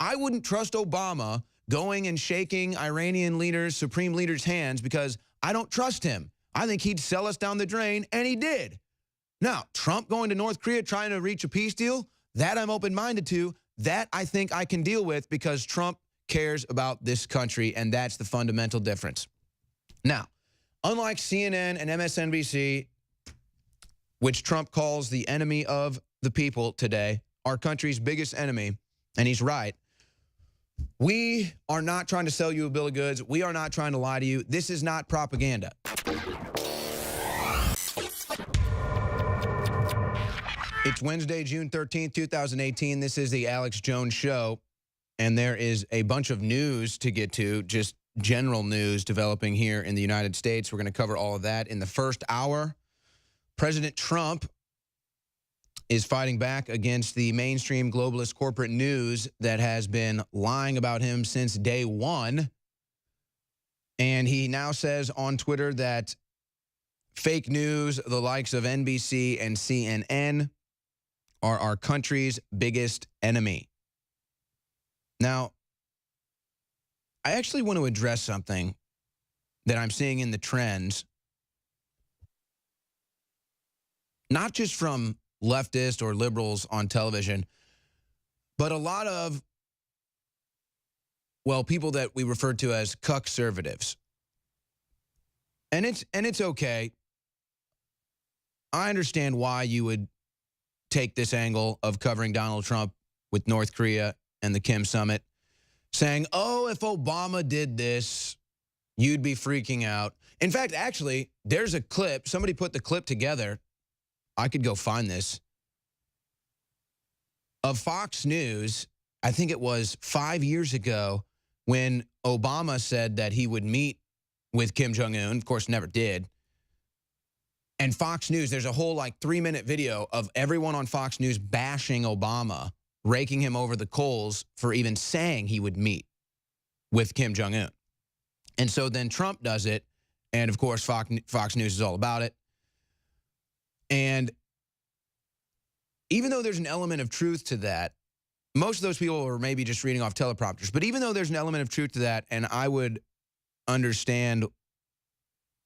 I wouldn't trust Obama going and shaking Iranian leaders, supreme leaders' hands because I don't trust him. I think he'd sell us down the drain, and he did. Now, Trump going to North Korea trying to reach a peace deal, that I'm open-minded to. That I think I can deal with because Trump cares about this country, and that's the fundamental difference. Now, unlike CNN and MSNBC, which Trump calls the enemy of the people today, our country's biggest enemy, and he's right, we are not trying to sell you a bill of goods. We are not trying to lie to you. This is not propaganda. It's Wednesday, June 13th, 2018. This is the Alex Jones Show, and there is a bunch of news to get to, just general news developing here in the United States. We're going to cover all of that in the first hour. President Trump is fighting back against the mainstream globalist corporate news that has been lying about him since day one. And he now says on Twitter that fake news, the likes of NBC and CNN, are our country's biggest enemy. Now, I actually want to address something that I'm seeing in the trends, not just from leftists or liberals on television, but a lot of, well, people that we refer to as cuck-servatives. And it's okay. I understand why you would take this angle of covering Donald Trump with North Korea and the Kim summit, saying, oh, if Obama did this, you'd be freaking out. In fact, actually, there's a clip. Somebody put the clip together. I could go find this. Of Fox News, I think it was 5 years ago, when Obama said that he would meet with Kim Jong-un, of course, never did. And Fox News, there's a whole like 3-minute video of everyone on Fox News bashing Obama, raking him over the coals for even saying he would meet with Kim Jong-un. And so then Trump does it, and of course Fox News is all about it. And even though there's an element of truth to that, most of those people are maybe just reading off teleprompters, but even though there's an element of truth to that, and I would understand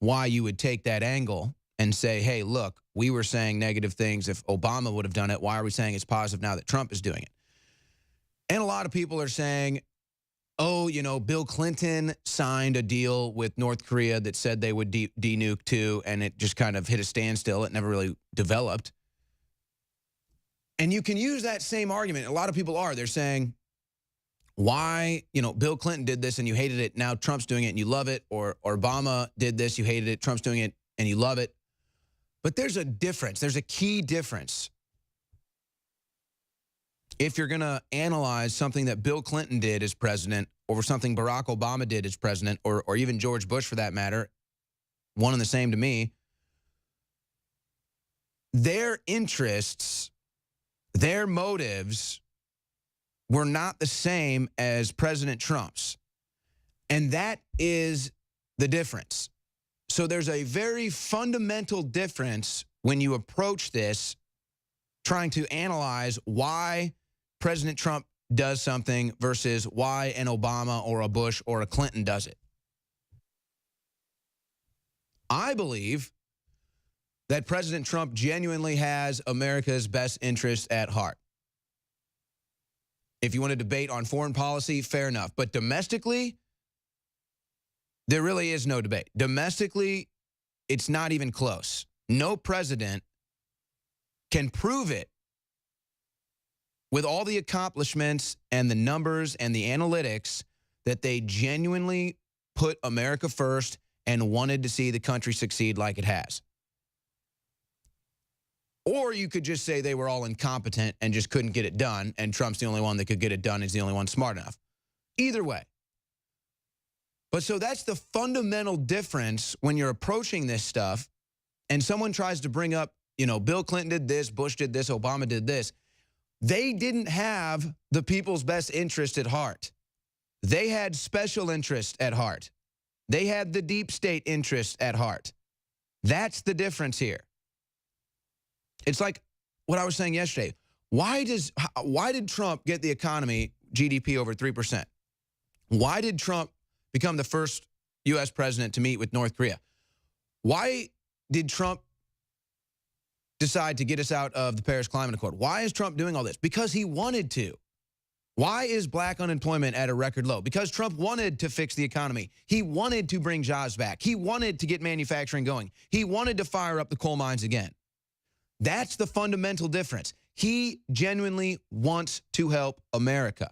why you would take that angle and say, hey, look, we were saying negative things if Obama would have done it. Why are we saying it's positive now that Trump is doing it? And a lot of people are saying, oh, you know, Bill Clinton signed a deal with North Korea that said they would de-nuke too, and it just kind of hit a standstill. It never really developed. And you can use that same argument. A lot of people are. They're saying, why, you know, Bill Clinton did this and you hated it. Now Trump's doing it and you love it. Or Obama did this, you hated it. Trump's doing it and you love it. But there's a difference. There's a key difference. If you're going to analyze something that Bill Clinton did as president, or something Barack Obama did as president, or even George Bush for that matter, one and the same to me, their interests, their motives were not the same as President Trump's. And that is the difference. So there's a very fundamental difference when you approach this, trying to analyze why President Trump does something versus why an Obama or a Bush or a Clinton does it. I believe that President Trump genuinely has America's best interest at heart. If you want to debate on foreign policy, fair enough. But domestically, there really is no debate. Domestically, it's not even close. No president can prove it with all the accomplishments and the numbers and the analytics that they genuinely put America first and wanted to see the country succeed like it has. Or you could just say they were all incompetent and just couldn't get it done, and Trump's the only one that could get it done. He's the only one smart enough. Either way. But so that's the fundamental difference when you're approaching this stuff and someone tries to bring up, you know, Bill Clinton did this, Bush did this, Obama did this. They didn't have the people's best interest at heart. They had special interest at heart. They had the deep state interest at heart. That's the difference here. It's like what I was saying yesterday. Why did Trump get the economy GDP over 3%. Why did Trump become the first U.S. president to meet with North Korea? Why did Trump decide to get us out of the Paris Climate Accord? Why is Trump doing all this? Because he wanted to. Why is black unemployment at a record low? Because Trump wanted to fix the economy. He wanted to bring jobs back. He wanted to get manufacturing going. He wanted to fire up the coal mines again. That's the fundamental difference. He genuinely wants to help America.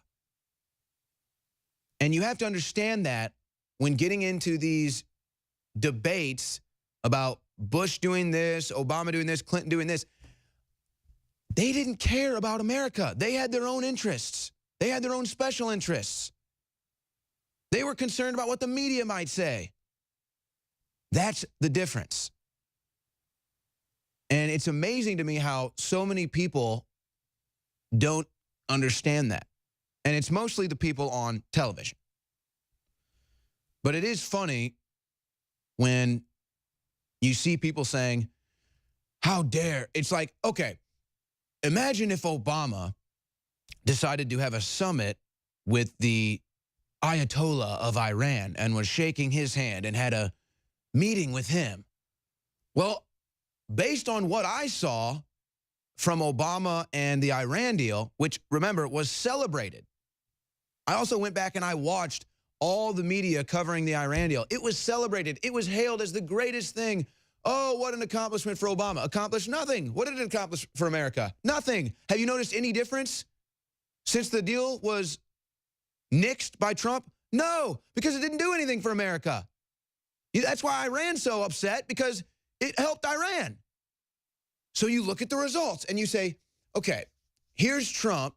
And you have to understand that when getting into these debates about Bush doing this, Obama doing this, Clinton doing this, they didn't care about America. They had their own interests. They had their own special interests. They were concerned about what the media might say. That's the difference. And it's amazing to me how so many people don't understand that. And it's mostly the people on television. But it is funny when you see people saying, how dare? It's like, okay, imagine if Obama decided to have a summit with the Ayatollah of Iran and was shaking his hand and had a meeting with him. Well, based on what I saw from Obama and the Iran deal, which, remember, was celebrated. I also went back and I watched all the media covering the Iran deal. It was celebrated. It was hailed as the greatest thing. Oh, what an accomplishment for Obama. Accomplished nothing. What did it accomplish for America? Nothing. Have you noticed any difference since the deal was nixed by Trump? No, because it didn't do anything for America. That's why Iran's so upset, because it helped Iran. So you look at the results and you say, okay, here's Trump,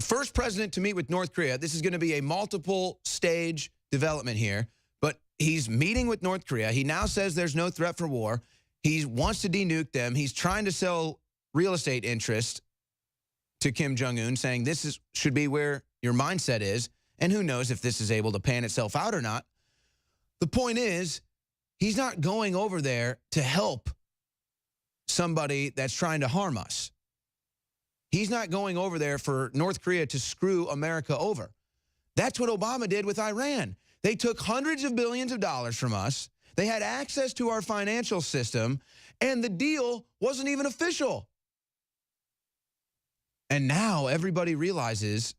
first president to meet with North Korea. This is going to be a multiple stage development here, but he's meeting with North Korea. He now says there's no threat for war. He wants to denuke them. He's trying to sell real estate interest to Kim Jong-un, saying this should be where your mindset is. And who knows if this is able to pan itself out or not. The point is, he's not going over there to help somebody that's trying to harm us. He's not going over there for North Korea to screw America over. That's what Obama did with Iran. They took hundreds of billions of dollars from us. They had access to our financial system, and the deal wasn't even official. And now everybody realizes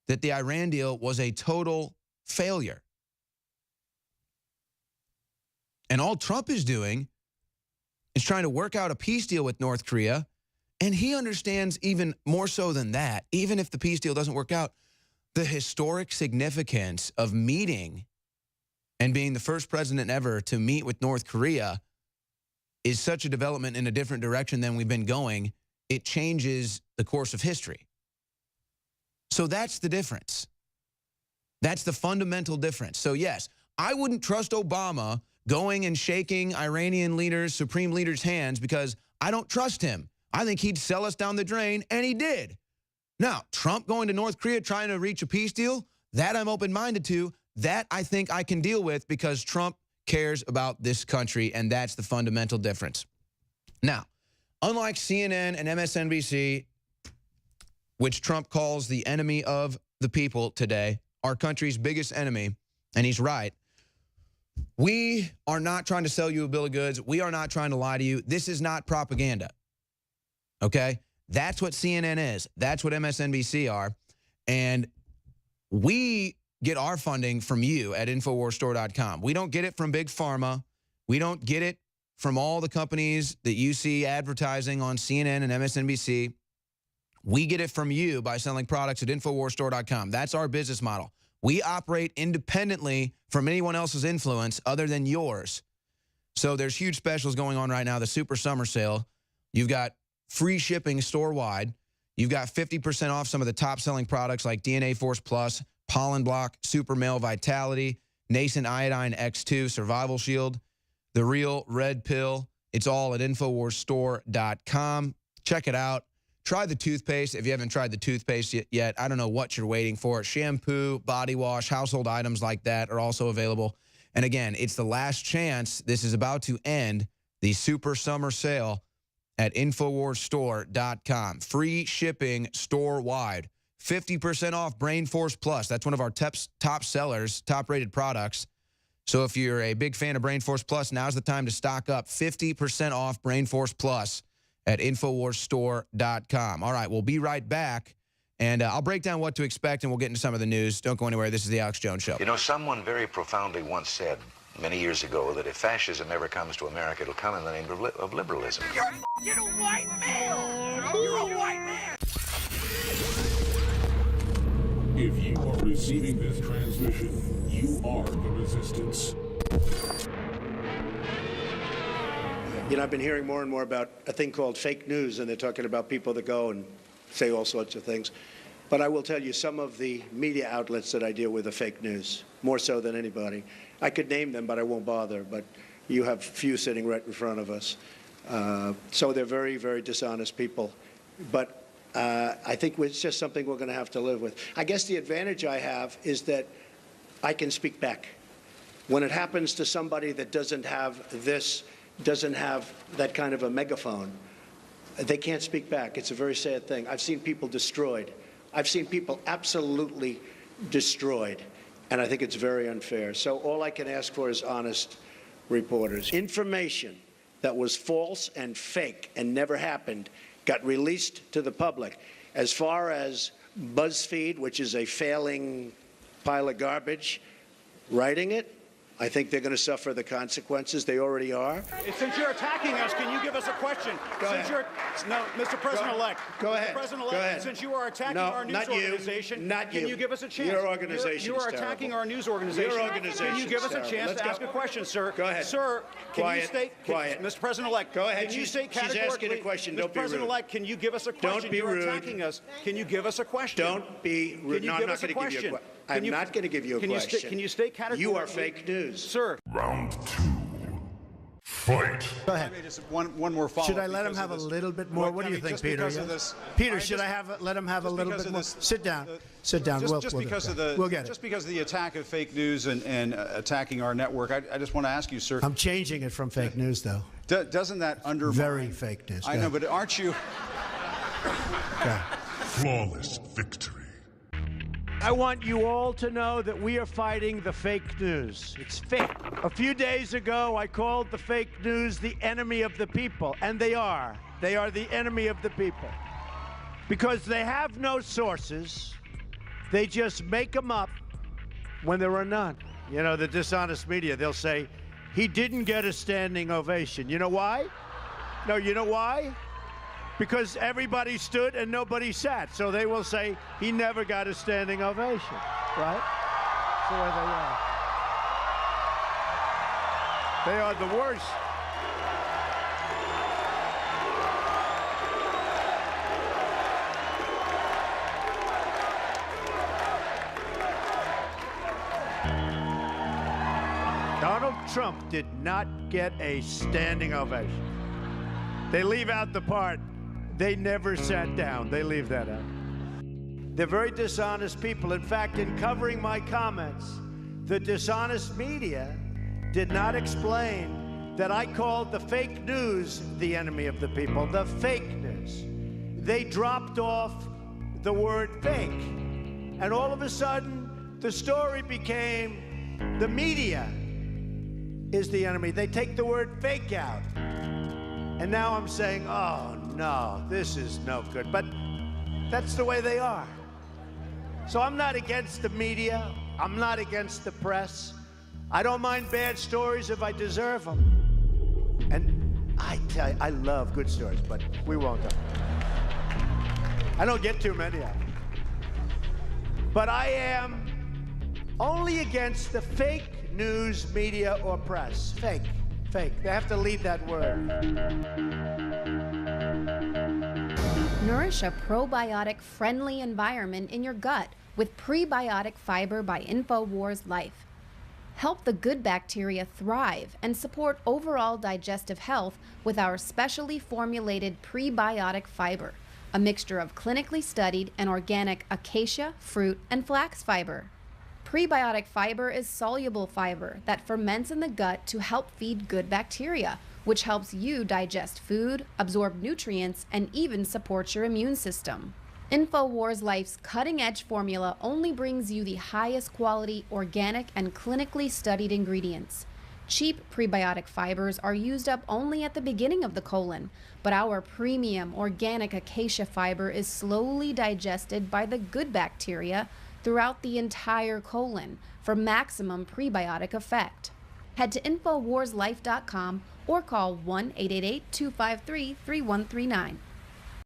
that the Iran deal was a total failure. And all Trump is doing is trying to work out a peace deal with North Korea. And he understands even more so than that, even if the peace deal doesn't work out, the historic significance of meeting and being the first president ever to meet with North Korea is such a development in a different direction than we've been going. It changes the course of history. So that's the difference. That's the fundamental difference. So yes, I wouldn't trust Obama going and shaking Iranian leaders, supreme leaders' hands, because I don't trust him. I think he'd sell us down the drain, and he did. Now, Trump going to North Korea trying to reach a peace deal, that I'm open-minded to. That I think I can deal with because Trump cares about this country, and that's the fundamental difference. Now, unlike CNN and MSNBC, which Trump calls the enemy of the people today, our country's biggest enemy, and he's right, we are not trying to sell you a bill of goods. We are not trying to lie to you. This is not propaganda, okay? That's what CNN is. That's what MSNBC are. And we get our funding from you at InfoWarsStore.com. We don't get it from Big Pharma. We don't get it from all the companies that you see advertising on CNN and MSNBC. We get it from you by selling products at InfoWarsStore.com. That's our business model. We operate independently from anyone else's influence other than yours. So there's huge specials going on right now, the Super Summer Sale. You've got free shipping store-wide. You've got 50% off some of the top-selling products like DNA Force Plus, Pollen Block, Super Male Vitality, Nascent Iodine X2, Survival Shield, the Real Red Pill. It's all at InfoWarsStore.com. Check it out. Try the toothpaste if you haven't tried the toothpaste yet. I don't know what you're waiting for. Shampoo, body wash, household items like that are also available. And again, it's the last chance. This is about to end, the Super Summer Sale. at InfoWarsStore.com. Free shipping store-wide. 50% off Brain Force Plus. That's one of our top sellers, top-rated products. So if you're a big fan of Brain Force Plus, now's the time to stock up. 50% off Brain Force Plus at InfoWarsStore.com. All right, we'll be right back, and I'll break down what to expect, and we'll get into some of the news. Don't go anywhere. This is The Alex Jones Show. You know, someone very profoundly once said many years ago that if fascism ever comes to America, it'll come in the name of liberalism. You're a white male! You're a white man! If you are receiving this transmission, you are the resistance. You know, I've been hearing more and more about a thing called fake news, and they're talking about people that go and say all sorts of things. But I will tell you, some of the media outlets that I deal with are fake news, more so than anybody. I could name them, but I won't bother. But you have few sitting right in front of us. So they're very, very dishonest people. But I think it's just something we're going to have to live with. I guess the advantage I have is that I can speak back. When it happens to somebody that doesn't have that kind of a megaphone, they can't speak back. It's a very sad thing. I've seen people destroyed. I've seen people absolutely destroyed. And I think it's very unfair. So all I can ask for is honest reporters. Information that was false and fake and never happened got released to the public. As far as BuzzFeed, which is a failing pile of garbage, writing it, I think they're going to suffer the consequences. They already are. Since you're attacking us, can you give us a question? Go ahead. No, Mr. President-elect. Go ahead. Mr. President-elect, Go ahead. Since you are attacking No, our news not you. organization, Not you. Can you give us a chance? Your organization You are is attacking terrible. our news organization. Your organization Can you give us a is chance terrible. to Let's ask go. a question, sir? Go ahead. Sir, can Quiet. you state... Quiet. Mr. President-elect, Go ahead. Can you state She's categorically... asking a question. Don't Mr. be rude. President-elect, can you give us a question? Don't be You're rude. attacking us. Can you give us a question? Don't be rude. Can you No, give I'm us not a going to give you a question? question. I'm not going to give you a question. Can you state categorically... You are fake news. Sir. Round 2. Fight. Go ahead. Just one more follow-up. Should I let him have a little bit more? What do you think, Peter? Peter, should I let him have a little bit more? Sit down. Sit down. Just because of the attack of fake news and attacking our network, I just want to ask you, sir. I'm changing it from fake news, though. Doesn't that undermine? Very fake news. I know, but aren't you? Flawless victory. I want you all to know that we are fighting the fake news. It's fake. A few days ago, I called the fake news the enemy of the people, and they are. They are the enemy of the people. Because they have no sources. They just make them up when there are none. You know, the dishonest media, they'll say, he didn't get a standing ovation. You know why? No, you know why? Because everybody stood and nobody sat. So they will say, he never got a standing ovation, right? That's the way they are. They are the worst. Donald Trump did not get a standing ovation. They leave out the part, they never sat down. They leave that out. They're very dishonest people. In fact, in covering my comments, the dishonest media did not explain that I called the fake news the enemy of the people, the fake news. They dropped off the word fake. And all of a sudden, the story became the media is the enemy. They take the word fake out. And now I'm saying, oh, no, this is no good. But that's the way they are. So I'm not against the media. I'm not against the press. I don't mind bad stories if I deserve them. And I tell you, I love good stories, but we won't. I don't get too many of them. But I am only against the fake news, media, or press. Fake. Fake. They have to leave that word. Nourish a probiotic-friendly environment in your gut with prebiotic fiber by InfoWars Life. Help the good bacteria thrive and support overall digestive health with our specially formulated prebiotic fiber, a mixture of clinically studied and organic acacia, fruit, and flax fiber. Prebiotic fiber is soluble fiber that ferments in the gut to help feed good bacteria, which helps you digest food, absorb nutrients, and even supports your immune system. InfoWars Life's cutting-edge formula only brings you the highest quality, organic, and clinically studied ingredients. Cheap prebiotic fibers are used up only at the beginning of the colon, but our premium organic acacia fiber is slowly digested by the good bacteria throughout the entire colon for maximum prebiotic effect. Head to InfoWarsLife.com or call 1-888-253-3139.